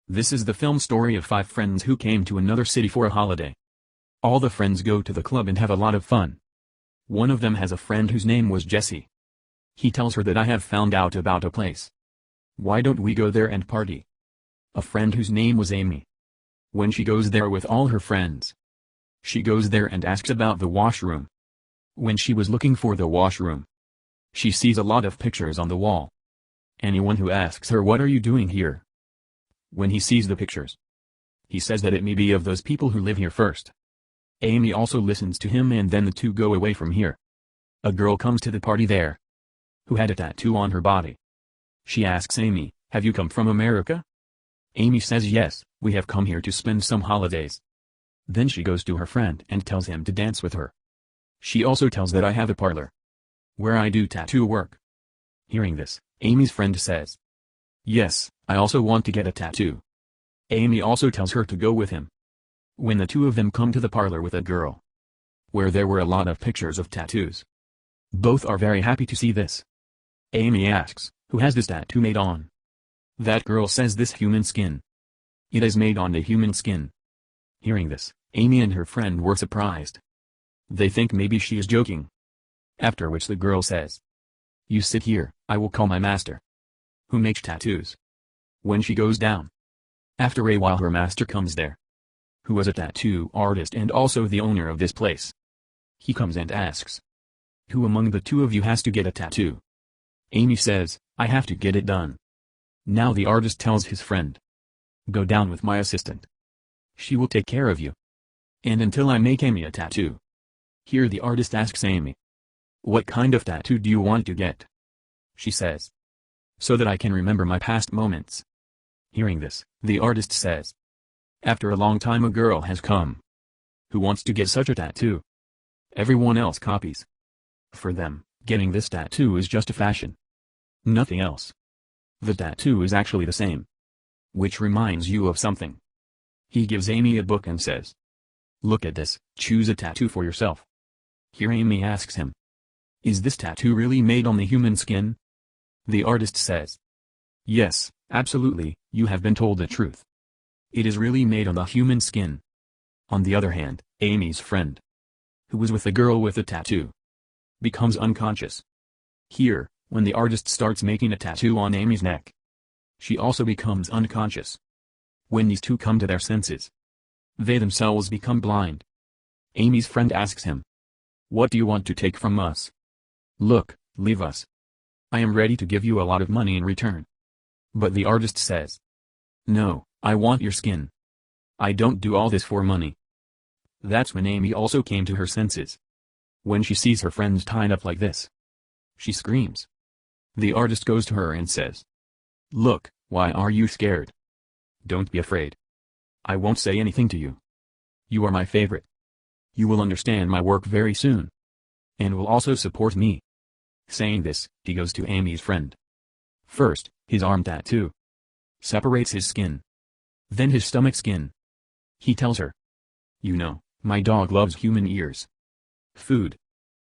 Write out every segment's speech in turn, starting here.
This is the film story of 5 friends who came to another city for a holiday. All the friends go to the club and have a lot of fun. One of them has a friend whose name was Jesse. He tells her that I have found out about a place. Why don't we go there and party? A friend whose name was Amy. When she goes there with all her friends, she goes there and asks about the washroom. When she was looking for the washroom, she sees a lot of pictures on the wall. Anyone who asks her, "What are you doing here?" When he sees the pictures, he says that it may be of those people who live here first. Amy also listens to him, and then the two go away from here. A girl comes to the party there, who had a tattoo on her body. She asks Amy, "Have you come from America?" Amy says, "Yes, we have come here to spend some holidays." Then she goes to her friend and tells him to dance with her. She also tells that I have a parlor where I do tattoo work. Hearing this, Amy's friend says, "Yes, I also want to get a tattoo." Amy also tells her to go with him. When the two of them come to the parlor with a girl, where there were a lot of pictures of tattoos, both are very happy to see this. Amy asks, "Who has this tattoo made on?" That girl says, "This human skin. It is made on a human skin." Hearing this, Amy and her friend were surprised. They think maybe she is joking. After which the girl says, "You sit here, I will call my master, who makes tattoos." When she goes down, after a while her master comes there, who was a tattoo artist and also the owner of this place. He comes and asks, "Who among the two of you has to get a tattoo?" Amy says, "I have to get it done." Now the artist tells his friend, "Go down with my assistant. She will take care of you. And until I make Amy a tattoo." Here the artist asks Amy, "What kind of tattoo do you want to get?" She says, "So that I can remember my past moments." Hearing this, the artist says, "After a long time a girl has come, who wants to get such a tattoo." Everyone else copies. For them, getting this tattoo is just a fashion. Nothing else. The tattoo is actually the same. Which reminds you of something. He gives Amy a book and says, "Look at this, choose a tattoo for yourself." Here Amy asks him, "Is this tattoo really made on the human skin?" The artist says, "Yes, absolutely, you have been told the truth. It is really made on the human skin." On the other hand, Amy's friend, who was with the girl with the tattoo, becomes unconscious. Here, when the artist starts making a tattoo on Amy's neck, she also becomes unconscious. When these two come to their senses, they themselves become blind. Amy's friend asks him, "What do you want to take from us? Look, leave us. I am ready to give you a lot of money in return." But the artist says, "No, I want your skin. I don't do all this for money." That's when Amy also came to her senses. When she sees her friends tied up like this, she screams. The artist goes to her and says, "Look, why are you scared? Don't be afraid. I won't say anything to you. You are my favorite. You will understand my work very soon, and will also support me." Saying this, he goes to Amy's friend. First, his arm tattoo separates his skin. Then his stomach skin. He tells her, "You know, my dog loves human ears. Food."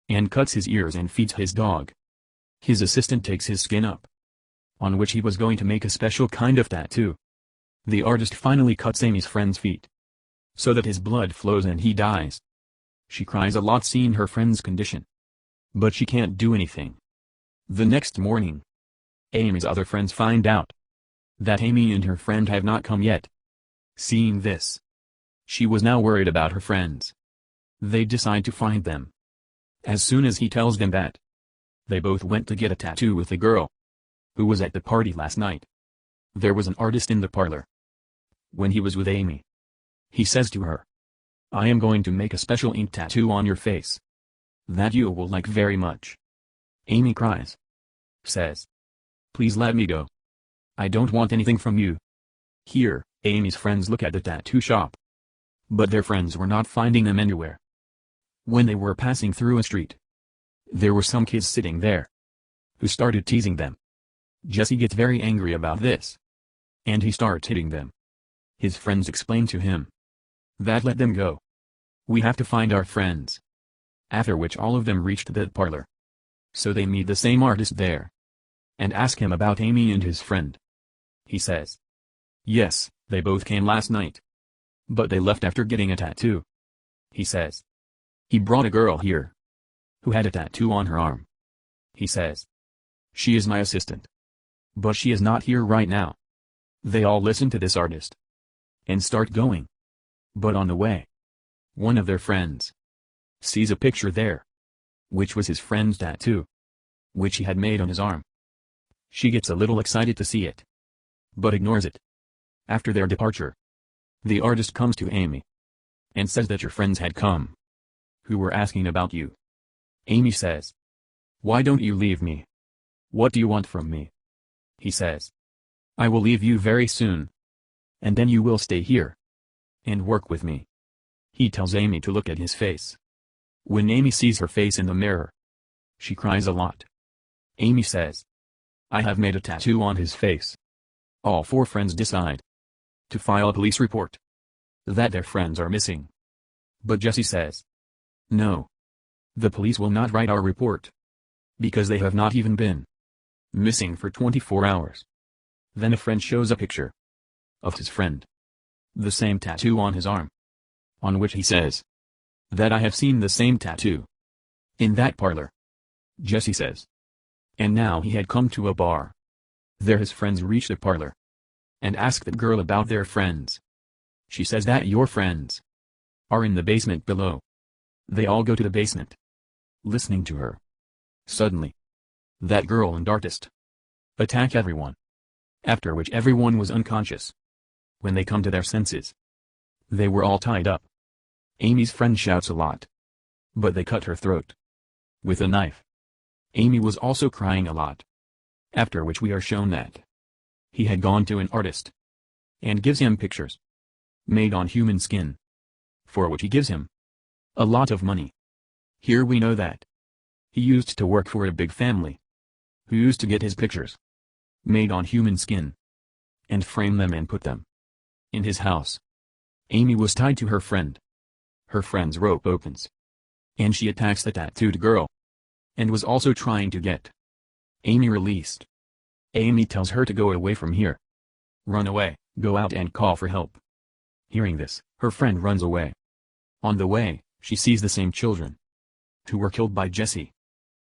And cuts his ears and feeds his dog. His assistant takes his skin up, on which he was going to make a special kind of tattoo. The artist finally cuts Amy's friend's feet, so that his blood flows and he dies. She cries a lot seeing her friend's condition, but she can't do anything. The next morning, Amy's other friends find out that Amy and her friend have not come yet. Seeing this, she was now worried about her friends. They decide to find them. As soon as he tells them that, they both went to get a tattoo with the girl who was at the party last night. There was an artist in the parlor. When he was with Amy, he says to her, "I am going to make a special ink tattoo on your face that you will like very much." Amy cries, says, "Please let me go. I don't want anything from you." Here, Amy's friends look at the tattoo shop, but their friends were not finding them anywhere. When they were passing through a street, there were some kids sitting there, who started teasing them. Jesse gets very angry about this, and he starts hitting them. His friends explain to him that let them go. We have to find our friends. After which all of them reached the parlor. So they meet the same artist there, and ask him about Amy and his friend. He says, "Yes, They both came last night. But they left after getting a tattoo. He says. He brought a girl here. Who had a tattoo on her arm. He says. She is my assistant. But she is not here right now. They all listen to this artist. And start going. But on the way. One of their friends. Sees a picture there. Which was his friend's tattoo. Which he had made on his arm. She gets a little excited to see it. But ignores it. After their departure. The artist comes to Amy. And says that your friends had come. Who were asking about you. Amy says. Why don't you leave me? What do you want from me? He says. I will leave you very soon. And then you will stay here. And work with me. He tells Amy to look at his face. When Amy sees her face in the mirror. She cries a lot. Amy says. I have made a tattoo on his face. All four friends decide. To file a police report. That their friends are missing. But Jesse says. No. The police will not write our report. Because they have not even been missing for 24 hours. Then a friend shows a picture. Of his friend. The same tattoo on his arm. On which he says. That I have seen the same tattoo. In that parlor. Jesse says. And now he had come to a bar. There his friends reach the parlor. And ask that girl about their friends. She says that your friends are in the basement below. They all go to the basement. Listening to her. Suddenly. That girl and artist attack everyone. After which everyone was unconscious. When they come to their senses. They were all tied up. Amy's friend shouts a lot. But they cut her throat. With a knife. Amy was also crying a lot. After which we are shown that he had gone to an artist. And gives him pictures. Made on human skin. For which he gives him a lot of money. Here we know that he used to work for a big family. Who used to get his pictures. Made on human skin. And frame them and put them in his house. Amy was tied to her friend. Her friend's rope opens. And she attacks the tattooed girl. And was also trying to get Amy released. Amy tells her to go away from here. Run away, go out and call for help. Hearing this, her friend runs away. On the way, she sees the same children. Who were killed by Jesse.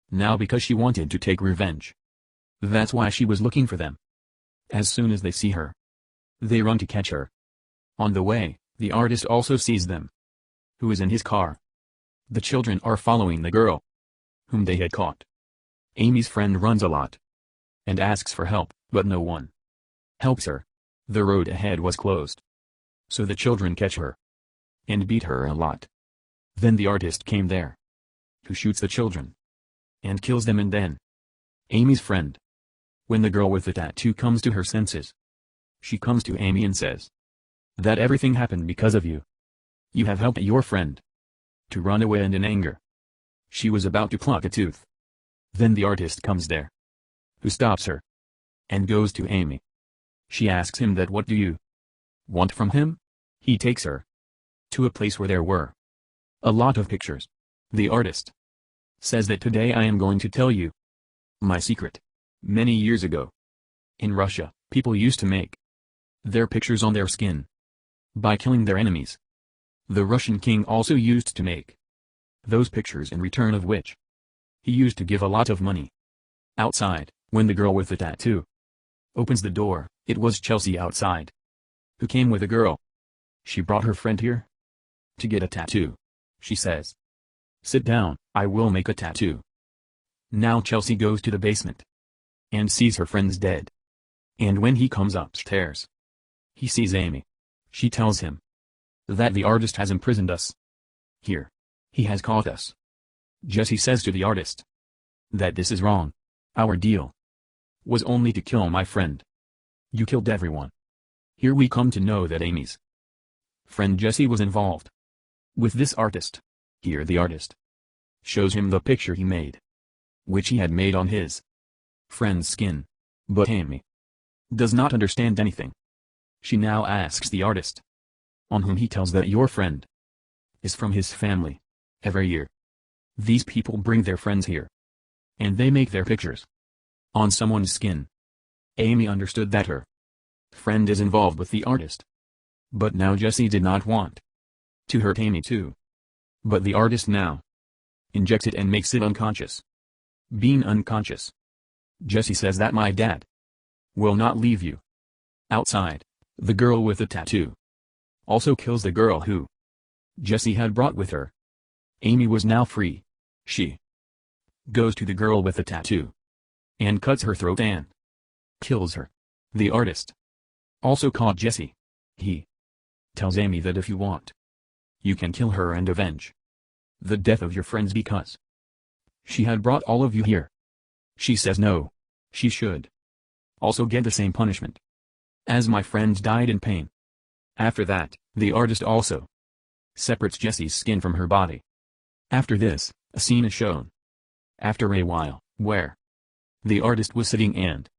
Now because she wanted to take revenge. That's why she was looking for them. As soon as they see her. They run to catch her. On the way, the artist also sees them. Who is in his car. The children are following the girl. Whom they had caught. Amy's friend runs a lot. And asks for help, but no one helps her. The road ahead was closed. So the children catch her. And beat her a lot. Then the artist came there. Who shoots the children. And kills them and then. Amy's friend. When the girl with the tattoo comes to her senses. She comes to Amy and says. That everything happened because of you. You have helped your friend. To run away and in anger. She was about to pluck a tooth. Then the artist comes there. Who stops her. And goes to Amy. She asks him that what do you want from him? He takes her. To a place where there were a lot of pictures. The artist says that today I am going to tell you my secret. Many years ago. In Russia, people used to make their pictures on their skin. By killing their enemies. The Russian king also used to make those pictures in return of which he used to give a lot of money. Outside, when the girl with the tattoo opens the door, it was Chelsea outside. Who came with a girl. She brought her friend here. To get a tattoo. She says. Sit down, I will make a tattoo. Now Chelsea goes to the basement. And sees her friends dead. And when he comes upstairs. He sees Amy. She tells him. That the artist has imprisoned us. Here. He has caught us. Jesse says to the artist. That this is wrong. Our deal was only to kill my friend. You killed everyone. Here we come to know that Amy's friend Jesse was involved with this artist. Here the artist shows him the picture he made. Which he had made on his friend's skin. But Amy does not understand anything. She now asks the artist. On whom he tells that your friend is from his family. Every year. These people bring their friends here. And they make their pictures on someone's skin. Amy understood that her friend is involved with the artist. But now Jessie did not want to hurt Amy too. But the artist now injects it and makes it unconscious. Being unconscious, Jessie says that my dad will not leave you. Outside, the girl with the tattoo also kills the girl who Jessie had brought with her. Amy was now free. She goes to the girl with the tattoo and cuts her throat and kills her. The artist also caught Jessie. He tells Amy that if you want, you can kill her and avenge the death of your friends because she had brought all of you here. She says no, she should also get the same punishment as my friends died in pain. After that, the artist also separates Jessie's skin from her body. After this, a scene is shown after a while, where the artist was sitting and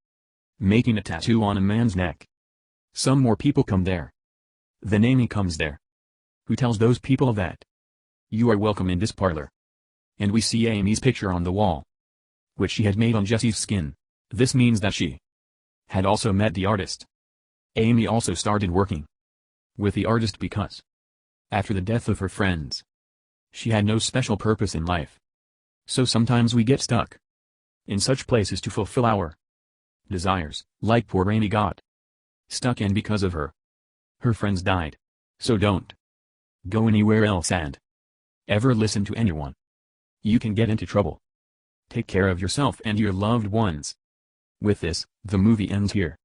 making a tattoo on a man's neck. Some more people come there. Then Amy comes there, who tells those people that you are welcome in this parlor. And we see Amy's picture on the wall, which she had made on Jessie's skin. This means that she had also met the artist. Amy also started working with the artist because after the death of her friends, she had no special purpose in life. So sometimes we get stuck in such places to fulfill our desires, like poor Amy got stuck, and because of her friends died. So don't go anywhere else and ever listen to anyone. You can get into trouble. Take care of yourself and your loved ones. With this, the movie ends here.